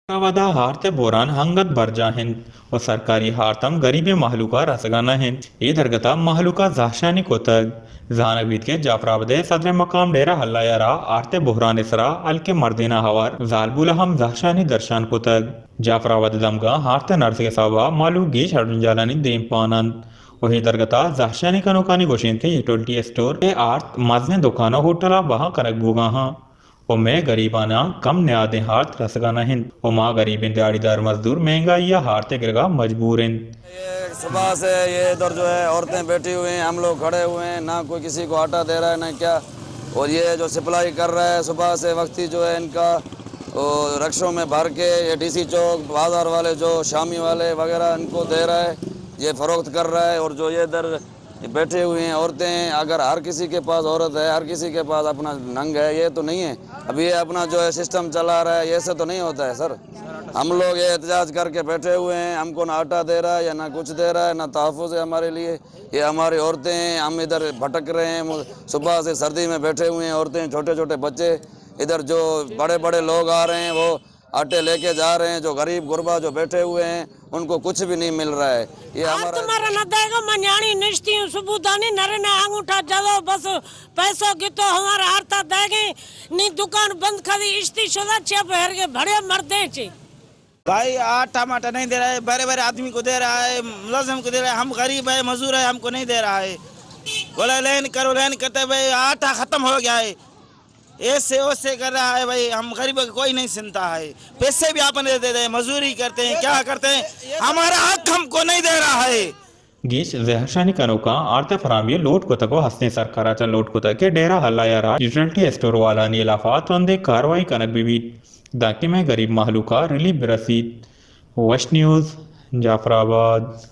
वदा हारते बोरान हंगत बरजा हिंद और सरकारी हारतम गरीबी महलूका रसगाना हिंद ये दरगता महलूका जाशानी कोतग जानबीत के जाफराबदे सदर मकाम डेरा हल्लायरा आरते बोहरान इसरा अल के मर्दिना हवार जालबुला हम जाशानी दर्शान कोतग जाफराबद दमगा हारते नर्स के सावा मालू गीश हड़जालानी देम पानंद वही दरगता जाशानी कनोकानी गोशिन के यूटिलिटी स्टोर के आर्त मजने दुकानों होटला वहाँ कनक बुगा हाँ मैं गरीबाना कम न्यादे हार्त रसगाना हिंद माँ गरीबिन दिहाड़ीदार मजदूर महंगाई या हारते गिरगा मजबूर इन ये सुबह से ये इधर जो है औरतें बैठी हुई हैं, हम लोग खड़े हुए हैं, ना कोई किसी को आटा दे रहा है ना क्या। और ये जो सप्लाई कर रहा है सुबह से वक्ती जो है इनका रक्शों में भर के ये डीसी चौक बाजार वाले जो शामी वाले वगैरह इनको दे रहा है, ये फरोख्त कर रहा है। और जो ये इधर बैठे हुए हैं औरतें, अगर हर किसी के पास औरत है, हर किसी के पास अपना नंग है, ये तो नहीं है। अब ये अपना जो है सिस्टम चला रहा है, ये से तो नहीं होता है सर। हम लोग ये एहतजाज करके बैठे हुए हैं, हमको ना आटा दे रहा है या ना कुछ दे रहा है, ना तहफ़्फ़ुज़ है हमारे लिए। ये हमारी औरतें हैं, हम इधर भटक रहे हैं, सुबह से सर्दी में बैठे हुए हैं। औरतें, छोटे छोटे बच्चे, इधर जो बड़े बड़े लोग आ रहे हैं वो आटे लेके जा रहे हैं। जो गरीब गुरबा जो बैठे हुए हैं उनको कुछ भी नहीं मिल रहा है। ये हमारा तुम्हारा न देगा मन्याणी निश्ती सुबुदानी नरे ने अंगूठा जलो बस पैसों की तो हमारा हारता देगे नी दुकान बंद करी इश्ती शुदा छे भर के बड़े मरदे छे। भाई आटा माटा नहीं दे रहा है, बड़े बड़े आदमी को दे रहा है, मुलाजिम को दे रहा है। हम गरीब है, मजदूर है, हमको नहीं दे रहा है। बोला लाइन करो, लाइन करते भाई आटा खत्म हो गया है, ऐसे वैसे कर रहा है। भाई हम गरीबों को कोई नहीं सुनता है। पैसे भी आपने दे दे, मजदूरी करते हैं, क्या करते हैं, हमारा हक हमको नहीं दे रहा है। गीश जहशानी कनोका आरते फरामी लोट को तको हंसने सरकाराचा लोट को तके डेरा हल्लायरा यूटिलिटी स्टोर वाला नीलाफात वंदे कार्रवाई कनक बीबी दाकि में गरीब महलूका रिलीफ रसीद वश न्यूज़ जाफराबाद।